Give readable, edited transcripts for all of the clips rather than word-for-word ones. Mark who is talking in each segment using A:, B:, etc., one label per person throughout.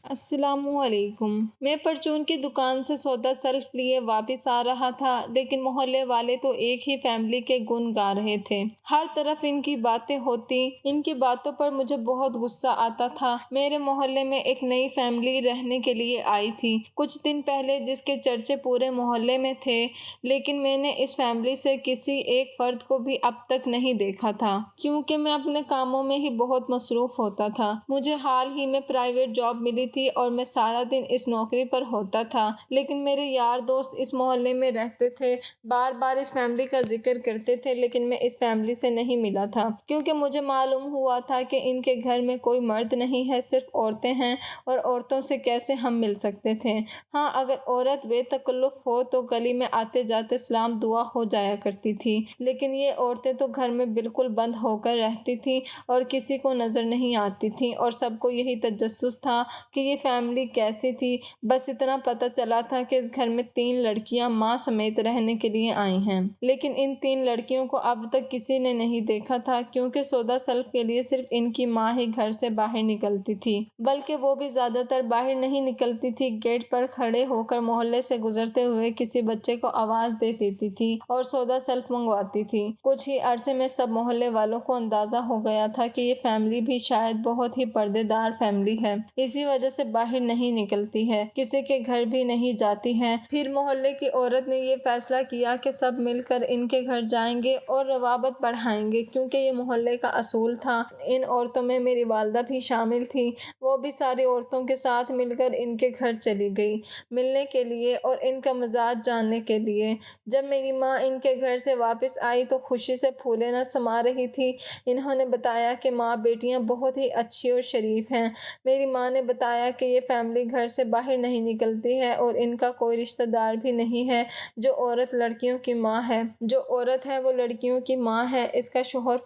A: السلام علیکم۔ میں پرچون کی دکان سے سودا سلف لیے واپس آ رہا تھا، لیکن محلے والے تو ایک ہی فیملی کے گن گا رہے تھے۔ ہر طرف ان کی باتیں ہوتی، ان کی باتوں پر مجھے بہت غصہ آتا تھا۔ میرے محلے میں ایک نئی فیملی رہنے کے لیے آئی تھی کچھ دن پہلے، جس کے چرچے پورے محلے میں تھے، لیکن میں نے اس فیملی سے کسی ایک فرد کو بھی اب تک نہیں دیکھا تھا، کیونکہ میں اپنے کاموں میں ہی بہت مصروف ہوتا تھا۔ مجھے حال ہی میں پرائیویٹ جاب ملی تھی اور میں سارا دن اس نوکری پر ہوتا تھا، لیکن میرے یار دوست اس محلے میں رہتے تھے، بار بار اس فیملی کا ذکر کرتے تھے، لیکن میں اس فیملی سے نہیں ملا تھا، کیونکہ مجھے معلوم ہوا تھا کہ ان کے گھر میں کوئی مرد نہیں ہے، صرف عورتیں ہیں، اور عورتوں سے کیسے ہم مل سکتے تھے؟ ہاں، اگر عورت بے تکلف ہو تو گلی میں آتے جاتے سلام دعا ہو جایا کرتی تھی، لیکن یہ عورتیں تو گھر میں بالکل بند ہو کر رہتی تھیں اور کسی کو نظر نہیں آتی تھیں، اور سب کو یہی تجسس تھا کہ یہ فیملی کیسی تھی۔ بس اتنا پتہ چلا تھا کہ اس گھر میں 3 لڑکیاں ماں سمیت رہنے کے لیے آئی ہیں، لیکن ان 3 لڑکیوں کو اب تک کسی نے نہیں دیکھا تھا، کیونکہ سودا سلف کے لیے صرف ان کی ماں ہی گھر سے باہر نکلتی تھی، بلکہ وہ بھی زیادہ تر باہر نہیں نکلتی تھی، گیٹ پر کھڑے ہو کر محلے سے گزرتے ہوئے کسی بچے کو آواز دے دیتی تھی اور سودا سلف منگواتی تھی۔ کچھ ہی عرصے میں سب محلے والوں کو اندازہ ہو گیا تھا کہ یہ فیملی بھی شاید بہت ہی پردے دار فیملی ہے، اسی وجہ سے باہر نہیں نکلتی ہے، کسی کے گھر بھی نہیں جاتی ہے۔ پھر محلے کی عورت نے یہ فیصلہ کیا کہ سب مل کر ان کے گھر جائیں گے اور روابط بڑھائیں گے، کیونکہ یہ محلے کا اصول تھا۔ ان عورتوں میں میری والدہ بھی شامل تھی، وہ بھی ساری عورتوں کے ساتھ مل کر ان کے گھر چلی گئی، ملنے کے لیے اور ان کا مزاج جاننے کے لیے۔ جب میری ماں ان کے گھر سے واپس آئی تو خوشی سے پھولے نہ سما رہی تھی۔ انہوں نے بتایا کہ ماں بیٹیاں بہت ہی اچھی اور شریف ہیں۔ میری ماں نے بتایا کہ یہ فیملی گھر سے باہر نہیں نکلتی ہے اور ان کا کوئی رشتہ دار بھی نہیں ہے۔ جو عورت لڑکیوں کی ماں ہے، جو عورت ہے وہ لڑکیوں کی ماں ہے، اس کا شوہر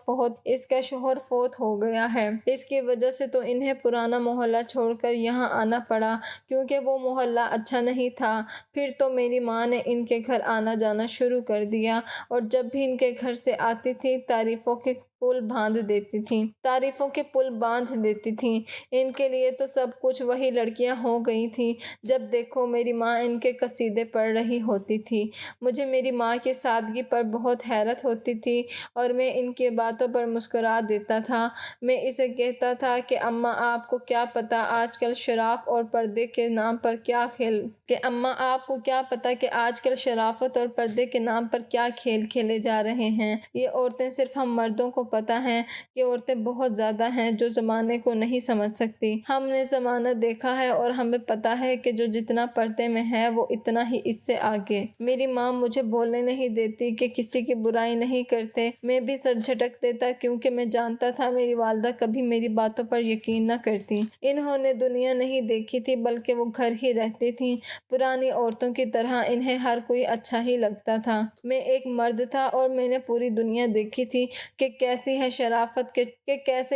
A: فوت ہو گیا ہے، اس کی وجہ سے تو انہیں پرانا محلہ چھوڑ کر یہاں آنا پڑا، کیونکہ وہ محلہ اچھا نہیں تھا۔ پھر تو میری ماں نے ان کے گھر آنا جانا شروع کر دیا، اور جب بھی ان کے گھر سے آتی تھی تعریفوں کے پل باندھ دیتی تھیں۔ ان کے لیے تو سب کچھ وہی لڑکیاں ہو گئی تھیں، جب دیکھو میری ماں ان کے قصیدے پڑھ رہی ہوتی تھی۔ مجھے میری ماں کی سادگی پر بہت حیرت ہوتی تھی اور میں ان کی باتوں پر مسکرا دیتا تھا۔ میں اسے کہتا تھا کہ اماں آپ کو کیا پتہ آج کل شرافت اور پردے کے نام پر کیا کھیل کھیلے جا رہے ہیں۔ یہ عورتیں صرف ہم مردوں کو پتہ ہیں، یہ عورتیں بہت زیادہ ہیں جو زمانے کو نہیں سمجھ سکتی۔ ہم نے زمانہ دیکھا ہے اور ہمیں پتہ ہے کہ جو جتنا پردے میں ہے وہ اتنا ہی اس سے آگے۔ میری ماں مجھے بولنے نہیں دیتی کہ کسی کی برائی نہیں کرتے، میں بھی سر جھٹک دیتا، کیونکہ میں جانتا تھا میری والدہ کبھی میری باتوں پر یقین نہ کرتی۔ انہوں نے دنیا نہیں دیکھی تھی، بلکہ وہ گھر ہی رہتی تھیں۔ پرانی عورتوں کی طرح انہیں ہر کوئی اچھا ہی لگتا تھا۔ میں ایک مرد تھا اور میں نے پوری دنیا دیکھی تھی کہ کیسے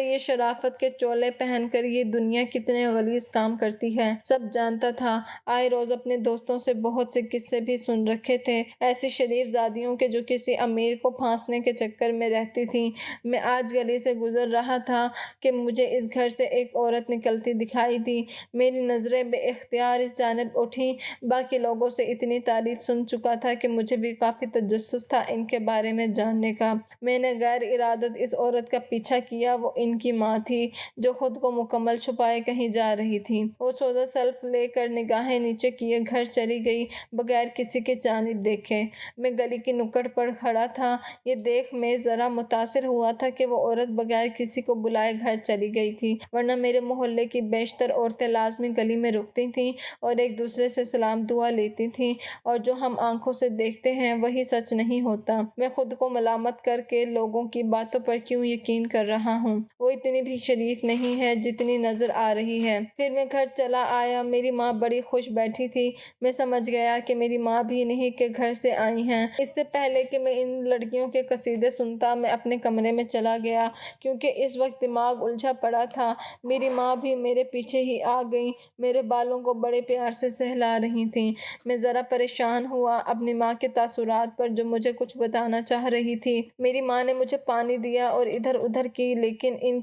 A: یہ شرافت کے چولے پہن کر یہ دنیا کتنے غلیظ کام کرتی ہے، سب جانتا تھا۔ آئے روز اپنے دوستوں سے بہت سے قصے بھی سن رکھے تھے، ایسی شریف زادیوں کے جو کسی امیر کو پھانسنے کے چکر میں رہتی تھیں۔ میں آج گلی سے گزر رہا تھا کہ مجھے اس گھر سے ایک عورت نکلتی دکھائی دی۔ میری نظریں بے اختیار اس جانب اٹھیں۔ باقی لوگوں سے اتنی تعریف سن چکا تھا کہ مجھے بھی کافی تجسس تھا ان کے بارے میں جاننے کا۔ میں نے غیر ارادت اس عورت کا پیچھا کیا، وہ ان کی ماں تھی، جو خود کو مکمل چھپائے کہیں جا رہی تھی۔ وہ سودا سلف لے کر نگاہیں نیچے کیے گھر چلی گئی، بغیر کسی کی جانب دیکھے۔ میں گلی کی نکڑ پر کھڑا تھا، یہ دیکھ میں ذرا متاثر ہوا تھا کہ وہ عورت بغیر کسی کو بلائے گھر چلی گئی تھی، ورنہ میرے محلے کی بیشتر عورتیں لازمی گلی میں رکتی تھیں اور ایک دوسرے سے سلام دعا لیتی تھیں، اور جو ہم آنکھوں سے دیکھتے ہیں وہی سچ نہیں ہوتا۔ میں خود کو ملامت کر کے لوگوں کی باتوں پر کیوں یقین کر رہا ہوں؟ وہ اتنی بھی شریف نہیں ہے جتنی نظر آ رہی ہے۔ پھر میں گھر چلا آیا، میری ماں بڑی خوش بیٹھی تھی۔ میں سمجھ گیا کہ میری ماں بھی انہی کے گھر سے آئی ہیں۔ اس سے پہلے کہ میں ان لڑکیوں کے قصیدے سنتا، میں اپنے کمرے میں چلا گیا، کیونکہ اس وقت دماغ الجھا پڑا تھا۔ میری ماں بھی میرے پیچھے ہی آ گئیں، میرے بالوں کو بڑے پیار سے سہلا رہی تھیں۔ میں ذرا پریشان ہوا اپنی ماں کے تاثرات پر، جو مجھے کچھ بتانا چاہ رہی تھی۔ میری ماں نے مجھے پانی دیا لیا اور ادھر ادھر کی لیکن ان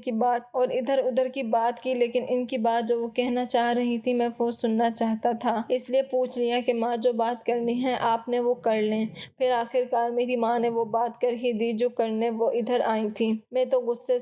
A: کی بات جو وہ کہنا چاہ رہی تھی میں وہ سننا چاہتا تھا، اس لیے پوچھ لیا کہ ماں جو بات کرنی ہے آپ نے وہ کر لیں۔ پھر آخرکار میری ماں نے وہ بات کر ہی دی جو کرنے وہ ادھر آئی تھی۔ میں تو غصے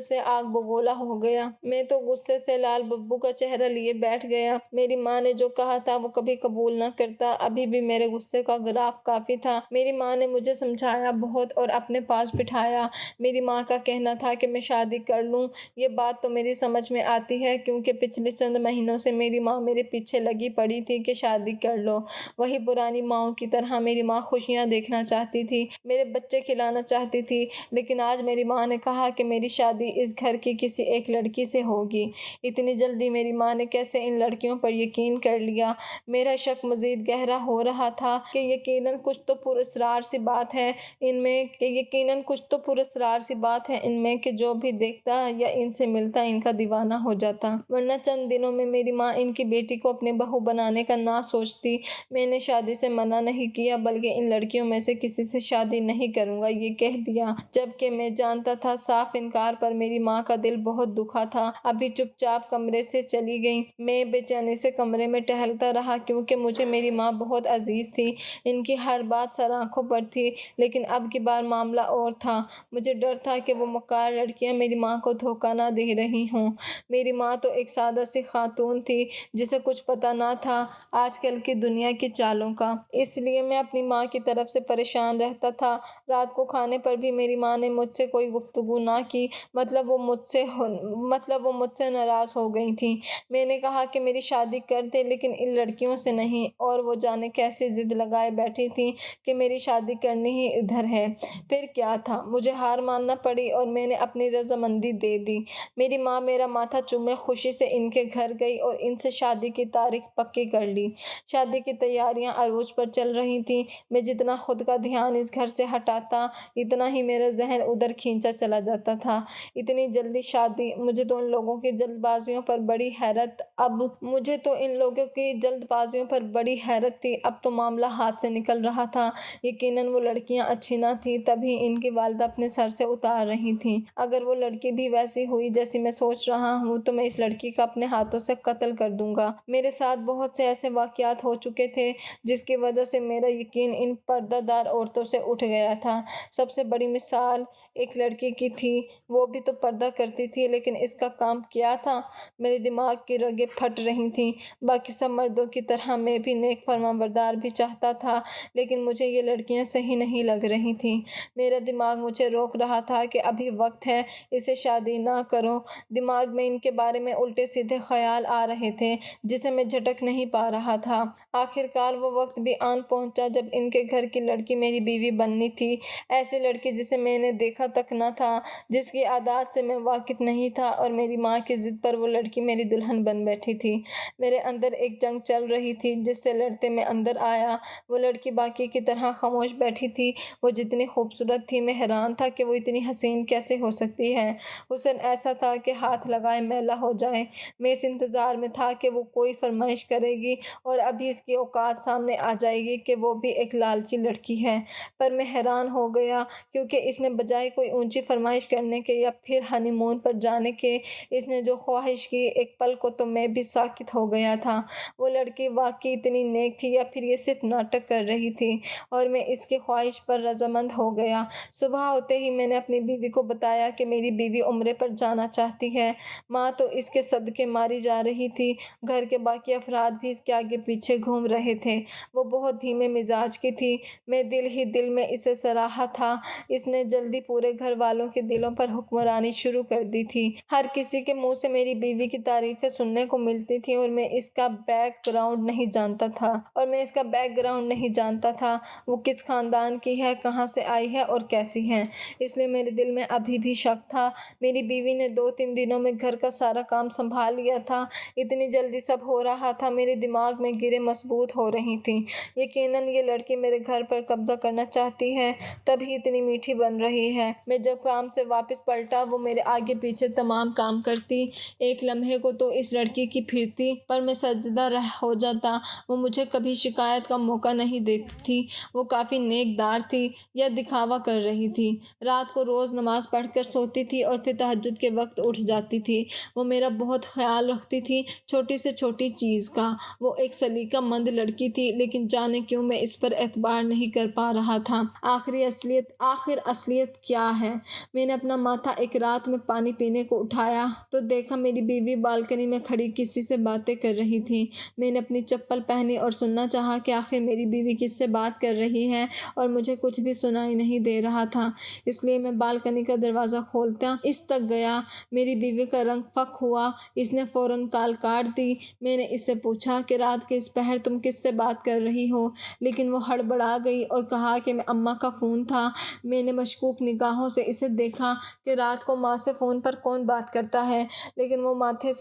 A: سے آگ بگولا ہو گیا۔ میں تو غصے سے لال ببو کا چہرہ لیے بیٹھ گیا۔ میری ماں نے جو کہا تھا وہ کبھی قبول نہ کرتا، ابھی بھی میرے غصے کا گراف کافی تھا۔ میری ماں نے مجھے سمجھایا بہت اور اپنے پاس بٹھایا۔ میری ماں کا کہنا تھا کہ میں شادی کر لوں۔ یہ بات تو میری سمجھ میں آتی ہے کیونکہ پچھلے چند مہینوں سے میری ماں میرے پیچھے لگی پڑی تھی کہ شادی کر لو۔ وہی پرانی ماؤں کی طرح میری ماں خوشیاں دیکھنا چاہتی تھی، میرے بچے کھلانا چاہتی تھی، لیکن آج میری ماں نے کہا کہ میری شادی اس گھر کی کسی ایک لڑکی سے ہوگی۔ اتنی جلدی میری ماں نے کیسے ان لڑکیوں پر یقین کر لیا؟ میرا شک مزید گہرا ہو رہا تھا کہ یقیناً کچھ تو پراسرار سی بات ہے ان میں کہ جو بھی دیکھتا یا ان سے ملتا ان کا دیوانہ ہو جاتا، ورنہ چند دنوں میں میری ماں ان کی بیٹی کو اپنی بہو بنانے کا نہ سوچتی۔ میں نے شادی سے منع نہیں کیا بلکہ ان لڑکیوں میں سے کسی سے شادی نہیں کروں گا یہ کہہ دیا، جبکہ میں جانتا تھا صاف انکار پر میری ماں کا دل بہت دکھا تھا۔ ابھی چپ چاپ کمرے سے چلی گئی۔ میں بے چینی سے کمرے میں ٹہلتا رہا کیونکہ مجھے میری ماں بہت عزیز تھی، ان کی ہر بات سر آنکھوں پر تھی، لیکن اب کی بار معاملہ اور تھا۔ مجھے ڈر تھا کہ وہ مکار لڑکیاں میری ماں کو دھوکہ نہ دے رہی ہوں۔ میری ماں تو ایک سادہ سی خاتون تھی جسے کچھ پتہ نہ تھا آج کل کی دنیا کی چالوں کا، اس لیے میں اپنی ماں کی طرف سے پریشان رہتا تھا۔ رات کو کھانے پر بھی میری ماں نے مجھ سے کوئی گفتگو نہ کی، مطلب وہ مجھ سے ناراض ہو گئی تھیں۔ میں نے کہا کہ میری شادی کر دے لیکن ان لڑکیوں سے نہیں، اور وہ جانے کیسی ضد لگائے بیٹھی تھیں کہ میری شادی کرنی ہی ادھر ہے۔ پھر کیا تھا، مجھے ہار ماننا پڑی اور میں نے اپنی رضامندی دے دی۔ میری ماں میرا ماتھا چومے خوشی سے ان کے گھر گئی اور ان سے شادی کی تاریخ پکی کر لی۔ شادی کی تیاریاں عروج پر چل رہی تھیں۔ میں جتنا خود کا دھیان اس گھر سے ہٹاتا اتنا ہی میرا ذہن ادھر کھینچا چلا جاتا تھا۔ اتنی جلدی شادی، مجھے تو ان لوگوں کی جلد بازیوں پر بڑی حیرت تھی۔ اب تو معاملہ ہاتھ سے نکل رہا تھا۔ یقیناً وہ لڑکیاں اچھی نہ تھیں تبھی ان کی والدہ اپنے سر سے اتار رہی تھیں۔ اگر وہ لڑکی بھی ویسی ہوئی جیسی میں سوچ رہا ہوں تو میں اس لڑکی کا اپنے ہاتھوں سے قتل کر دوں گا۔ میرے ساتھ بہت سے ایسے واقعات ہو چکے تھے جس کی وجہ سے میرا یقین ان پردہ دار عورتوں سے اٹھ گیا تھا۔ سب سے بڑی مثال ایک لڑکی کی تھی، وہ بھی تو پردہ کرتی تھی، لیکن اس کا کام کیا تھا؟ میرے دماغ کی رگیں پھٹ رہی تھیں۔ باقی سب مردوں کی طرح میں بھی نیک فرمانبردار بھی چاہتا تھا، لیکن مجھے یہ لڑکیاں صحیح نہیں لگ رہی تھیں۔ میرا دماغ مجھے روک رہا تھا کہ ابھی وقت ہے، اسے شادی نہ کرو۔ دماغ میں ان کے بارے میں الٹے سیدھے خیال آ رہے تھے جسے میں جھٹک نہیں پا رہا تھا۔ آخرکار وہ وقت بھی آن پہنچا جب ان کے گھر کی لڑکی میری بیوی بننی تھی، ایسی لڑکی جسے میں نے دیکھا تک نہ تھا، جس کی عادات سے میں واقف نہیں تھا، اور میری ماں کی ضد پر وہ لڑکی میری دلہن بن بیٹھی تھی۔ میرے اندر ایک جنگ چل رہی تھی جس سے لڑتے میں اندر آیا۔ وہ لڑکی باقی کی طرح خاموش بیٹھی تھی۔ وہ جتنی خوبصورت تھی میں حیران تھا کہ وہ اتنی حسین کیسے ہو سکتی ہے۔ حسن ایسا تھا کہ ہاتھ لگائے میلا ہو جائے۔ میں اس انتظار میں تھا کہ وہ کوئی فرمائش کرے گی اور ابھی اس کی اوقات سامنے آ جائے گی کہ وہ بھی ایک لالچی لڑکی ہے، پر میں حیران ہو گیا کیونکہ اس نے بجائے کوئی اونچی فرمائش کرنے کے یا پھر ہنی مون پر جانے کے، اس نے جو خواہش کی ایک پل کو تو میں بھی ساکت ہو گیا تھا۔ وہ لڑکی واقعی اتنی نیک تھی یا پھر یہ صرف ناٹک کر رہی تھی، اور میں اس کی خواہش پر رضامند ہو گیا۔ صبح ہوتے ہی میں نے اپنی بیوی کو بتایا کہ میری بیوی عمرے پر جانا چاہتی ہے۔ ماں تو اس کے صدقے ماری جا رہی تھی، گھر کے باقی افراد بھی اس کے آگے پیچھے گھوم رہے تھے۔ وہ بہت دھیمے مزاج کی تھی۔ میں دل ہی دل میں اسے سراہا تھا۔ اس نے جلدی پورے گھر والوں کے دلوں پر حکمرانی شروع کر دی تھی۔ ہر کسی کے منہ سے میری بیوی کی تعریفیں سننے کو ملتی تھیں اور میں اس کا بیک گراؤنڈ نہیں جانتا تھا۔ وہ کس خاندان کی ہے، کہاں سے آئی ہے اور کیسی ہے، اس لیے میرے دل میں ابھی بھی شک تھا۔ میری بیوی نے 2-3 دنوں میں گھر کا سارا کام سنبھال لیا تھا۔ اتنی جلدی سب ہو رہا تھا، میرے دماغ میں گرہیں مضبوط ہو رہی تھیں۔ یقیناً یہ لڑکی میرے گھر پر قبضہ کرنا چاہتی ہے، تبھی اتنی میٹھی بن رہی ہے۔ میں جب کام سے واپس پلٹا وہ میرے آگے پیچھے تمام کام کرتی، ایک لمحے کو تو اس لڑکی کی پھرتی پر میں سجدہ ہو جاتا۔ وہ مجھے کبھی شکایت کا موقع نہیں دیتی تھی، وہ کافی نیک دار تھی یا دکھاوا کر رہی تھی۔ رات کو روز نماز پڑھ کر سوتی تھی اور پھر تہجد کے وقت اٹھ جاتی تھی۔ وہ میرا بہت خیال رکھتی تھی، چھوٹی سے چھوٹی چیز کا۔ وہ ایک سلیقہ مند لڑکی تھی، لیکن جانے کیوں میں اس پر اعتبار نہیں کر پا رہا تھا۔ آخر اصلیت کیا ہے؟ میں نے اپنا ماتھا ایک رات میں پانی پینے کو اٹھایا تو دیکھا میری بیوی بالکنی میں کھڑی کسی سے باتیں کر رہی تھی۔ میں نے اپنی چپل پہنی اور سننا چاہا کہ آخر میری بیوی کس سے بات کر رہی ہے، اور مجھے کچھ بھی سنائی نہیں دے رہا تھا، اس لیے میں بالکنی کا دروازہ کھولتا اس تک گیا۔ میری بیوی کا رنگ فک ہوا، اس نے فوراً کال کاٹ دی۔ میں نے اس سے پوچھا کہ رات کے اس پہر تم کس سے بات کر رہی ہو، لیکن وہ ہڑبڑا گئی اور کہا کہ میں اماں کا فون تھا۔ میں نے مشکوک نگاہوں سے اسے دیکھا کہ رات کو ماں سے فون پر کون بات کرتا ہے، لیکن وہ ماتھے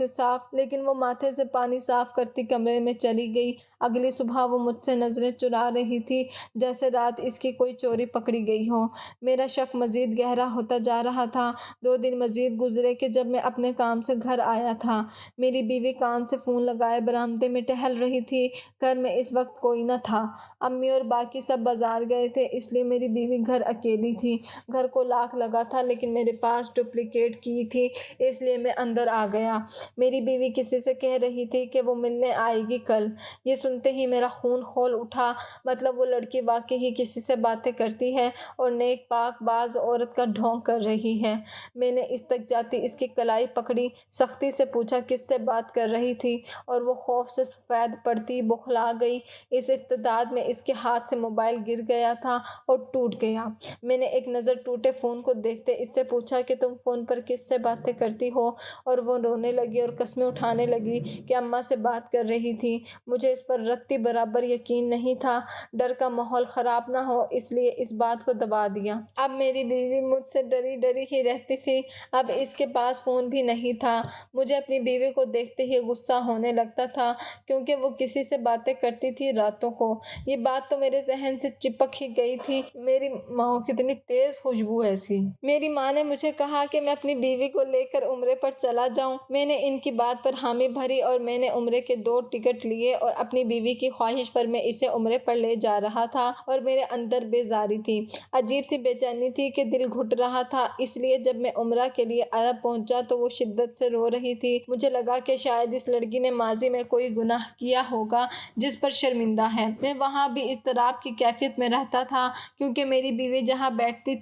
A: سے پانی صاف کرتی کمرے میں چلی گئی۔ اگلی صبح وہ مجھ سے نظریں چرا رہی تھی جیسے رات اس کی کوئی چوری پکڑی گئی ہو۔ میرا شک مزید گہرا ہوتا جا رہا تھا۔ 2 دن مزید گزرے کہ جب میں اپنے کام سے گھر آیا تھا، میری بیوی کان سے فون لگائے برآمدے میں ٹہل رہی تھی۔ گھر میں اس وقت کوئی نہ تھا، امی اور باقی سب بازار گئے تھے، اس لیے میری بیوی گھر اکیلی تھی۔ گھر کو لاک لگا تھا لیکن میرے پاس ڈپلیکیٹ کی تھی، اس لیے میں اندر آ گیا۔ میری بیوی کسی سے کہہ رہی تھی کہ وہ ملنے آئے گی کل۔ یہ سنتے ہی میرا خون کھول اٹھا، مطلب وہ لڑکی واقعی ہی کسی سے باتیں کرتی ہے اور نیک پاک باز عورت کا ڈھونگ کر رہی ہے۔ میں نے اس تک جاتی اس کی کلائی پکڑی، سختی سے پوچھا کس سے بات کر رہی تھی، اور وہ خوف سے سفید پڑتی بوکھلا گئی۔ اس ارتداد میں اس کے ہاتھ سے موبائل گر گیا تھا اور ٹوٹ گیا۔ میں نے ایک نظر ٹوٹے فون کو دیکھتے اس سے پوچھا کہ تم فون پر کس سے باتیں کرتی ہو، اور وہ رونے لگی اور قسمیں اٹھانے لگی کہ اماں سے بات کر رہی تھی۔ مجھے اس پر رتی برابر یقین نہیں تھا، ڈر کا ماحول خراب نہ ہو اس لیے اس بات کو دبا دیا۔ اب میری بیوی مجھ سے ڈری ڈری ہی رہتی تھی، اب اس کے پاس فون بھی نہیں تھا۔ مجھے اپنی بیوی کو دیکھتے ہی غصہ ہونے لگتا تھا کیونکہ وہ کسی سے باتیں کرتی تھی راتوں کو۔ یہ بات تو میرے ذہن سے چپک ہی گئی تھی۔ میری ماں کتنی تیز خوشبو ایسی۔ میری ماں نے مجھے کہا کہ میں اپنی بیوی کو لے کر عمرے پر چلا جاؤں۔ میں نے ان کی بات پر حامی بھری اور میں نے عمرے کے 2 ٹکٹ لیے اور اپنی بیوی کی خواہش پر میں اسے عمرے پر لے جا رہا تھا، اور میرے اندر بیزاری تھی، عجیب سی بے چینی تھی کہ دل گھٹ رہا تھا۔ اس لیے جب میں عمرہ کے لیے عرب پہنچا تو وہ شدت سے رو رہی تھی۔ مجھے لگا کہ شاید اس لڑکی نے ماضی میں کوئی گناہ کیا ہوگا جس پر شرمندہ ہے۔ میں وہاں بھی اضطراب کی کیفیت میں رہتا تھا کیونکہ میری بیوی جہاں بیٹھتی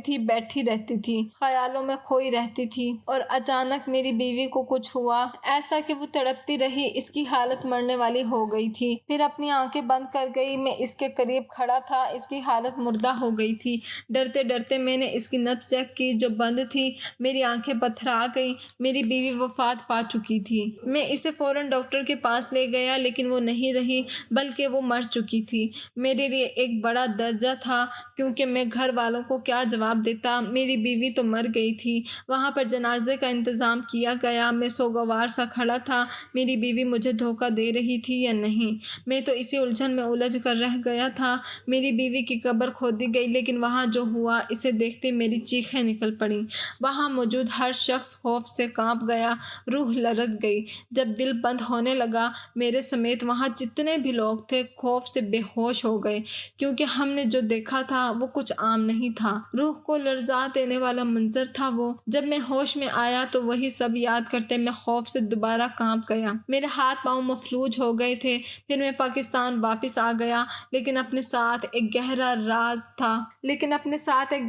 A: تھی بیٹھی رہتی تھی، خیالوں میں کھوئی رہتی تھی، اور اچانک میری بیوی کو کچھ ہوا ایسا کہ وہ تڑپتی رہی، اس کی حالت مرنے والی ہو گئی تھی، پھر اپنی آنکھیں بند کر گئی۔ میں اس کے قریب کھڑا تھا، اس کی حالت مردہ ہو گئی تھی۔ ڈرتے ڈرتے میں نے اس کی نبض چیک کی جو بند تھی، میری آنکھیں پتھرا گئیں، میری بیوی وفات پا چکی تھی۔ میں اسے فوراً ڈاکٹر کے پاس لے گیا لیکن وہ نہیں رہی بلکہ وہ مر چکی تھی۔ میرے لیے ایک بڑا درجہ تھا کیونکہ میں گھر والوں کو کیا جواب دیتا، میری بیوی تو مر گئی تھی۔ وہاں پر جنازے کا انتظام کیا گیا، میں سوگوار سا کھڑا تھا، میری بیوی مجھے دھوکہ دے رہی تھی یا نہیں، میں تو اسی الجھن میں الجھ کر رہ گیا تھا۔ میری بیوی کی قبر کھودی گئی لیکن وہاں جو ہوا اسے دیکھتے میری چیخیں نکل پڑیں، وہاں موجود ہر شخص خوف سے کانپ گیا، روح لرز گئی۔ جب دل بند ہونے لگا، میرے سمیت وہاں جتنے بھی لوگ تھے خوف سے بے ہوش ہو گئے کیونکہ ہم نے جو دیکھا تھا وہ کچھ عام نہیں تھا، روح کو لرزا دینے والا منظر تھا وہ۔ جب میں ہوش میں آیا تو وہی سب یاد کرتے میں خوف سے دوبارہ کانپ گیا، میرے ہاتھ پاؤں مفلوج ہو گئے تھے۔ پھر میں پاکستان واپس آ گیا لیکن اپنے ساتھ ایک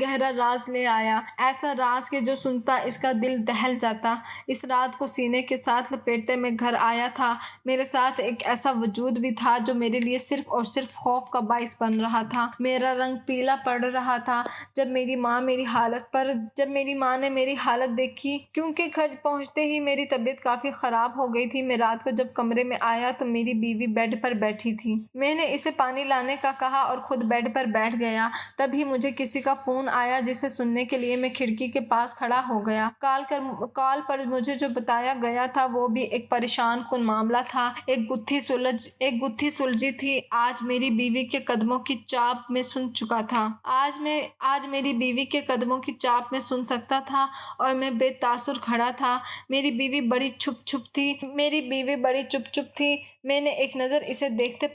A: گہرا راز لے آیا، ایسا راز کہ جو سنتا اس کا دل دہل جاتا۔ اس رات کو سینے کے ساتھ لپیٹتے میں گھر آیا تھا، میرے ساتھ ایک ایسا وجود بھی تھا جو میرے لیے صرف اور صرف خوف کا باعث بن رہا تھا۔ میرا رنگ پیلا پڑ رہا تھا جب میری ماں نے میری حالت دیکھی کیونکہ گھر پہنچتے ہی میری طبیعت کافی خراب ہو گئی تھی۔ میں رات کو جب کمرے میں آیا تو میری بیوی بیڈ پر بیٹھی تھی۔ میں نے اسے پانی لانے کا کہا اور خود بیڈ پر بیٹھ گیا۔ تبھی مجھے کسی کا فون آیا جسے سننے کے لیے میں کھڑکی کے پاس کھڑا ہو گیا۔ کال پر مجھے جو بتایا گیا تھا وہ بھی ایک پریشان کن معاملہ تھا۔ ایک گتھی سلجھی تھی، آج میری بیوی کے قدموں کی چاپ میں سن چکا تھا۔ تھا۔ آج میری بیوی کے قدموں کی چاپ میں سن سکتا تھا اور میں بے تاثر کھڑا تھا۔ میری بیوی بڑی چپ چپ تھی۔ میں نے ایک نظر اسے دیکھتے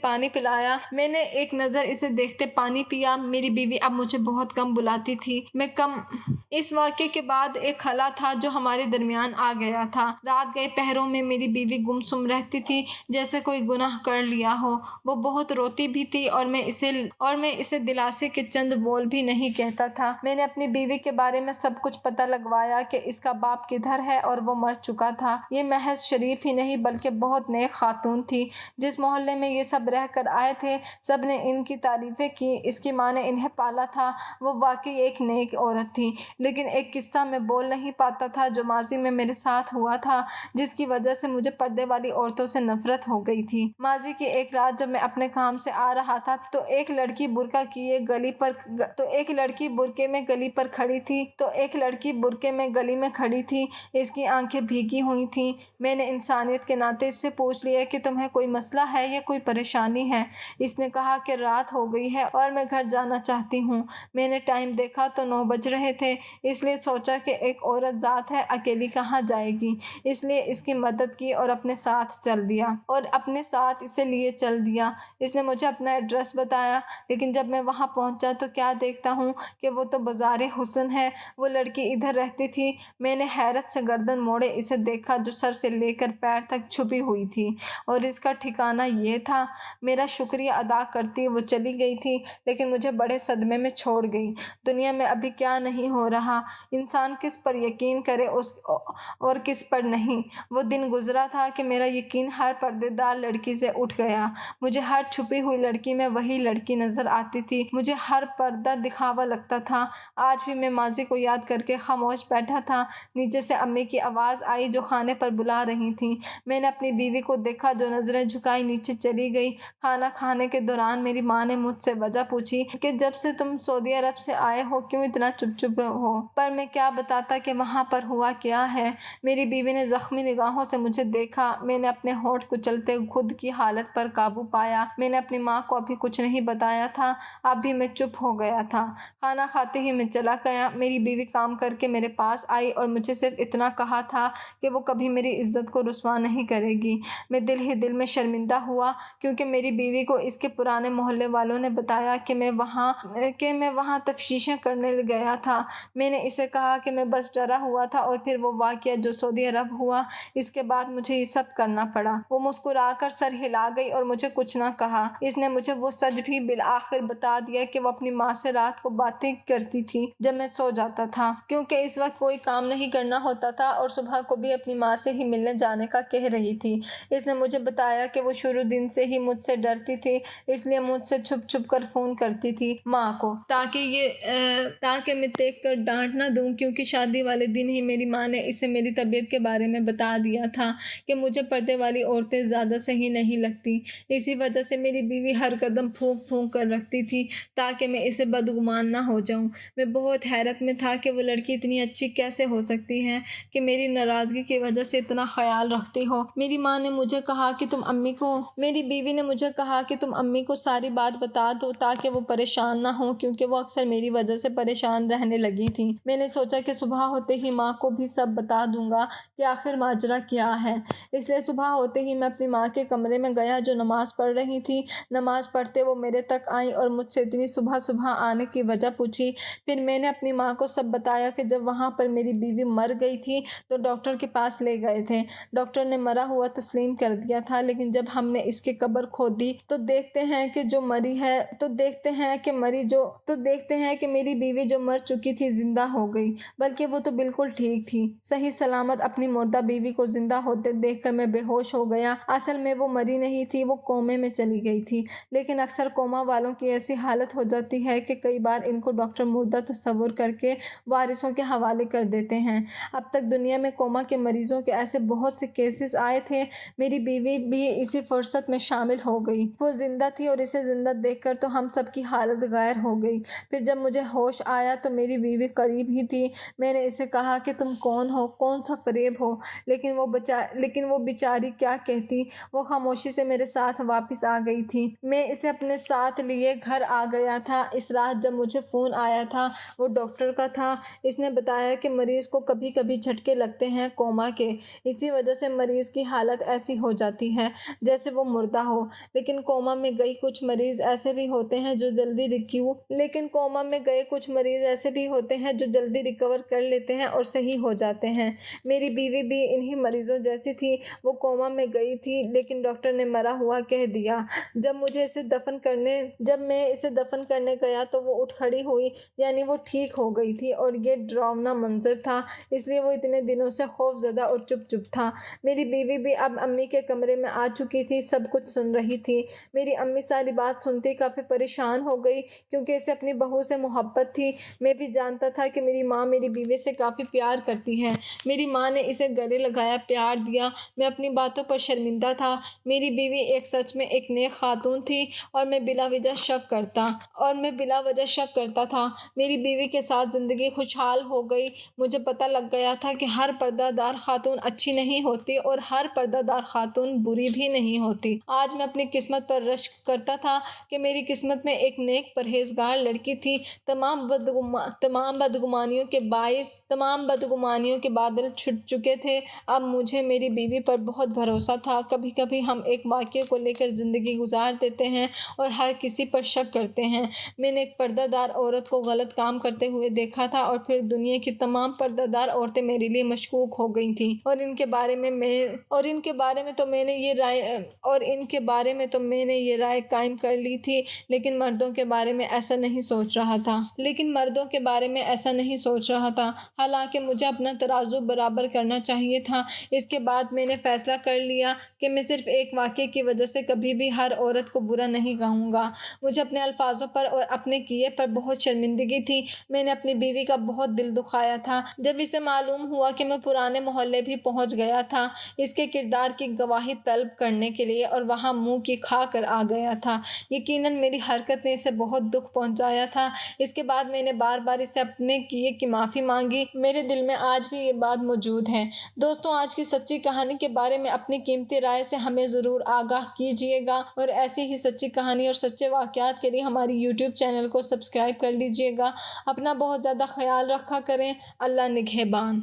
A: پانی پیا۔ میری بیوی اب مجھے بہت کم بلاتی تھی۔ اس واقعے کے بعد ایک خلا تھا جو ہمارے درمیان آ گیا تھا۔ رات گئے پہروں میں میری بیوی گمسم رہتی تھی جیسے کوئی گناہ کر لیا ہو۔ وہ بہت روتی بھی تھی اور میں اسے دلاسے کے چند بول بھی نہیں کہتا تھا۔ میں نے اپنی بیوی کے بارے میں سب کچھ پتہ لگوایا کہ اس کا باپ کدھر ہے اور وہ مر چکا تھا۔ یہ محض شریف ہی نہیں بلکہ بہت نیک خاتون تھی۔ جس محلے میں یہ سب رہ کر آئے تھے سب نے ان کی تعریفیں کی۔ اس کی ماں نے انہیں پالا تھا۔ وہ واقعی ایک نیک عورت تھی۔ لیکن ایک قصہ میں بول نہیں پاتا تھا جو ماضی میں میرے ساتھ ہوا تھا جس کی وجہ سے مجھے پردے والی عورتوں سے نفرت ہو گئی تھی۔ ماضی کی ایک رات جب میں اپنے کام سے آ رہا تھا تو ایک لڑکی برقعے میں گلی میں کھڑی تھی۔ اس کی آنکھیں بھیگی ہوئی تھیں۔ میں نے انسانیت کے ناطے اس سے پوچھ لیا کہ تمہیں کوئی مسئلہ ہے یا کوئی پریشانی ہے؟ اس نے کہا کہ رات ہو گئی ہے اور میں گھر جانا چاہتی ہوں۔ میں نے ٹائم دیکھا تو 9 بج رہے تھے، اس لیے سوچا کہ ایک عورت ذات ہے، اکیلی کہاں جائے گی، اس لیے اس کی مدد کی اور اپنے ساتھ اسے لیے چل دیا۔ اس نے مجھے اپنا ایڈریس بتایا، لیکن جب میں وہاں پہنچا تو کیا دیکھتا ہوں کہ وہ تو بازار حسن ہے۔ وہ لڑکی ادھر رہتی تھی۔ میں نے حیرت سے گردن موڑے اسے دیکھا جو سر سے لے کر پیر تک چھپی ہوئی تھی اور اس کا ٹھکانہ یہ تھا۔ میرا شکریہ ادا کرتی وہ چلی گئی تھی، لیکن مجھے بڑے صدمے میں چھوڑ گئی۔ دنیا میں ابھی کیا نہیں ہو رہا، انسان کس پر یقین کرے اور کس پر نہیں۔ وہ دن گزرا تھا کہ میرا یقین ہر پردے دار لڑکی سے اٹھ گیا۔ مجھے ہر چھپی ہوئی لڑکی میں وہی لڑکی نظر آتی تھی۔ مجھے ہر پردہ دکھاوا لگتا تھا۔ آج بھی میں ماضی کو یاد کر کے خاموش بیٹھا تھا۔ نیچے سے امی کی آواز آئی جو کھانے پر بلا رہی تھیں۔ میں نے اپنی بیوی کو دیکھا جو نظریں جھکائی نیچے چلی گئی۔ کھانا کھانے کے دوران میری ماں نے مجھ سے وجہ پوچھی کہ جب سے تم سعودی عرب سے آئے ہو کیوں اتنا چپ ہو؟ پر میں کیا بتاتا کہ وہاں پر ہوا کیا ہے۔ میری بیوی نے زخمی نگاہوں سے مجھے دیکھا۔ میں نے اپنے ہونٹ کچلتے خود کی حالت پر قابو پایا۔ میں نے اپنی ماں کو ابھی کچھ نہیں بتایا تھا، اب بھی میں چپ ہو گیا تھا۔ کھانا کھاتے ہی میں چلا گیا۔ میری بیوی کام کر کے میرے پاس آئی اور مجھے صرف اتنا کہا تھا کہ وہ کبھی میری عزت کو رسوا نہیں کرے گی۔ میں دل ہی دل میں شرمندہ ہوا کیونکہ میری بیوی کو اس کے پرانے محلے والوں نے بتایا کہ میں وہاں تفتیشیں کرنے گیا تھا۔ میں نے اسے کہا کہ میں بس ڈرا ہوا تھا اور پھر وہ واقعہ جو سعودی عرب ہوا، اس کے بعد مجھے یہ سب کرنا پڑا۔ وہ مسکرا کر سر ہلا گئی اور مجھے کچھ نہ کہا۔ اس نے مجھے وہ سچ بھی بالآخر بتا دیا کہ وہ اپنی ماں سے رات کو باتیں کرتی تھی جب میں سو جاتا تھا، کیونکہ اس وقت کوئی کام نہیں کرنا ہوتا تھا اور صبح کو بھی اپنی ماں سے ہی ملنے جانے کا کہہ رہی تھی۔ اس نے مجھے بتایا کہ وہ شروع دن سے ہی مجھ سے ڈرتی تھی، اس لیے مجھ سے چھپ چھپ کر فون کرتی تھی ماں کو تاکہ میں دیکھ کر ڈانٹ نہ دوں، کیونکہ شادی والے دن ہی میری ماں نے اسے میری طبیعت کے بارے میں بتا دیا تھا کہ مجھے پردے والی عورتیں زیادہ صحیح نہیں لگتی۔ اسی وجہ سے میری بیوی ہر قدم پھونک پھونک کر رکھتی تھی تاکہ میں اسے بدگمان نہ ہو جاؤں۔ میں بہت حیرت میں تھا کہ وہ لڑکی اتنی اچھی کیسے ہو سکتی ہے کہ میری ناراضگی کی وجہ سے اتنا خیال رکھتی ہو۔ میری بیوی نے مجھے کہا کہ تم امی کو ساری بات بتا دو تاکہ وہ پریشان نہ ہوں، کیونکہ وہ اکثر میری وجہ سے پریشان رہنے لگی تھیں۔ میں نے سوچا کہ صبح ہوتے ہی ماں کو بھی سب بتا دوں گا کہ آخر ماجرا کیا ہے، اس لیے صبح ہوتے ہی میں اپنی ماں کے کمرے میں گیا جو نماز پڑھ رہی تھی۔ نماز پڑھتے وہ میرے تک آئیں اور مجھ سے اتنی صبح آنے کی وجہ پوچھی۔ پھر میں نے اپنی ماں کو سب بتایا کہ جب وہاں پر میری بیوی مر گئی تھی تو ڈاکٹر کے پاس لے گئے تھے۔ ڈاکٹر نے مرا ہوا تسلیم کر دیا تھا، لیکن جب ہم نے اس کی قبر کھودی تو دیکھتے ہیں کہ میری بیوی جو مر چکی تھی زندہ ہو گئی، بلکہ وہ تو بالکل ٹھیک تھی، صحیح سلامت۔ اپنی مردہ بیوی کو زندہ ہوتے دیکھ کر میں بے ہوش ہو گیا۔ اصل میں وہ مری نہیں تھی، وہ کومے میں چلی گئی تھی، لیکن اکثر کوما والوں کی ایسی حالت ہو جاتی ہے کہ کئی بار ان کو ڈاکٹر مردہ تصور کر کے وارثوں کے حوالے کر دیتے ہیں۔ اب تک دنیا میں کوما کے مریضوں کے ایسے بہت سے کیسز آئے تھے، میری بیوی بھی اسی فہرست میں شامل ہو گئی۔ وہ زندہ تھی اور اسے زندہ دیکھ کر تو ہم سب کی حالت غیر ہو گئی۔ پھر جب مجھے ہوش آیا تو میری بیوی قریب ہی تھی۔ میں نے اسے کہا کہ تم کون ہو، کون سا فریب ہو، لیکن وہ بیچاری کیا کہتی۔ وہ خاموشی سے میرے ساتھ واپس آ گئی تھی۔ میں اسے اپنے ساتھ لیے گھر آ گیا تھا۔ اس رات جب مجھے فون آیا تھا وہ ڈاکٹر کا تھا۔ اس نے بتایا کہ مریض کو کبھی کبھی جھٹکے لگتے ہیں کوما کے، اسی وجہ سے مریض کی حالت ایسی ہو جاتی ہے جیسے وہ مردہ ہو۔ لیکن کوما میں گئے کچھ مریض ایسے بھی ہوتے ہیں جو جلدی ریکور کر لیتے ہیں اور صحیح ہو جاتے ہیں۔ میری بیوی بھی انہی مریضوں جیسی تھی۔ وہ کوما میں گئی تھی لیکن ڈاکٹر نے مرا ہوا کہہ دیا۔ جب میں اسے دفن کرنے گیا تو وہ اٹھ کھڑی ہوئی، یعنی وہ ٹھیک ہو گئی تھی، اور یہ ڈراؤنا منظر تھا، اس لیے وہ اتنے دنوں سے خوف زدہ اور چپ چپ تھا۔ میری بیوی بھی اب امی کے کمرے میں آ چکی تھی، سب کچھ سن رہی تھی۔ میری امی ساری بات سنتی کافی پریشان ہو گئی کیونکہ اسے اپنی بہو سے محبت تھی۔ میں بھی جانتا تھا کہ میری ماں میری بیوی سے کافی پیار کرتی ہے۔ میری ماں نے اسے گلے لگایا، پیار دیا۔ میں اپنی باتوں پر شرمندہ تھا۔ میری بیوی سچ میں ایک نیک خاتون تھی اور میں بلا وجہ شک کرتا تھا۔ میری بیوی کے ساتھ زندگی خوشحال ہو گئی۔ مجھے پتہ لگ گیا تھا کہ ہر پردہ دار خاتون اچھی نہیں ہوتی اور ہر پردہ دار خاتون بری بھی نہیں ہوتی۔ آج میں اپنی قسمت پر رشک کرتا تھا کہ میری قسمت میں ایک نیک پرہیزگار لڑکی تھی۔ تمام بدگمانیوں کے بادل چھٹ چکے تھے۔ اب مجھے میری بیوی پر بہت بھروسہ تھا۔ کبھی کبھی ہم ایک واقعے کو لے کر زندگی گزار دیتے ہیں اور ہر کسی پر شک کرتے ہیں۔ میں نے ایک پردہ دار عورت کو غلط کام کرتے ہوئے دیکھا تھا اور پھر دنیا کی تمام پردہ دار عورتیں میرے لیے مشکوک ہو گئی تھیں، اور ان کے بارے میں تو میں نے یہ رائے قائم کر لی تھی، لیکن مردوں کے بارے میں ایسا نہیں سوچ رہا تھا۔ حالانکہ مجھے اپنا ترازو برابر کرنا چاہیے تھا۔ اس کے بعد میں نے فیصلہ کر لیا کہ میں صرف ایک واقعے کی وجہ سے کبھی بھی ہر عورت کو برا نہیں کہوں گا۔ مجھے اپنے الفاظوں پر اور اپنے کیے پر بہت شرمندگی تھی۔ میں نے اپنی بیوی کا بہت دل دکھایا تھا۔ جب اسے معلوم ہوا کہ میں پرانے محلے بھی پہنچ گیا تھا اس کے کردار کی گواہی طلب کرنے کے لیے اور وہاں منہ کی کھا کر آ گیا تھا، یقیناً میری حرکت نے اسے بہت دکھ پہنچایا تھا۔ اس کے بعد میں نے بار بار اسے اپنے کیے کی معافی مانگی۔ میرے دل میں آج بھی یہ بات موجود ہے۔ دوستوں، آج کی سچی کہانی کے بارے میں اپنی قیمتی رائے سے ہمیں ضرور آگاہ کیجیے گا، اور ایسی ہی سچی کہانی اور سچے واقعات کے لیے ہماری YouTube چینل کو سبسکرائب کر لیجیے گا۔ اپنا بہت زیادہ خیال رکھا کریں۔ اللہ نگہبان۔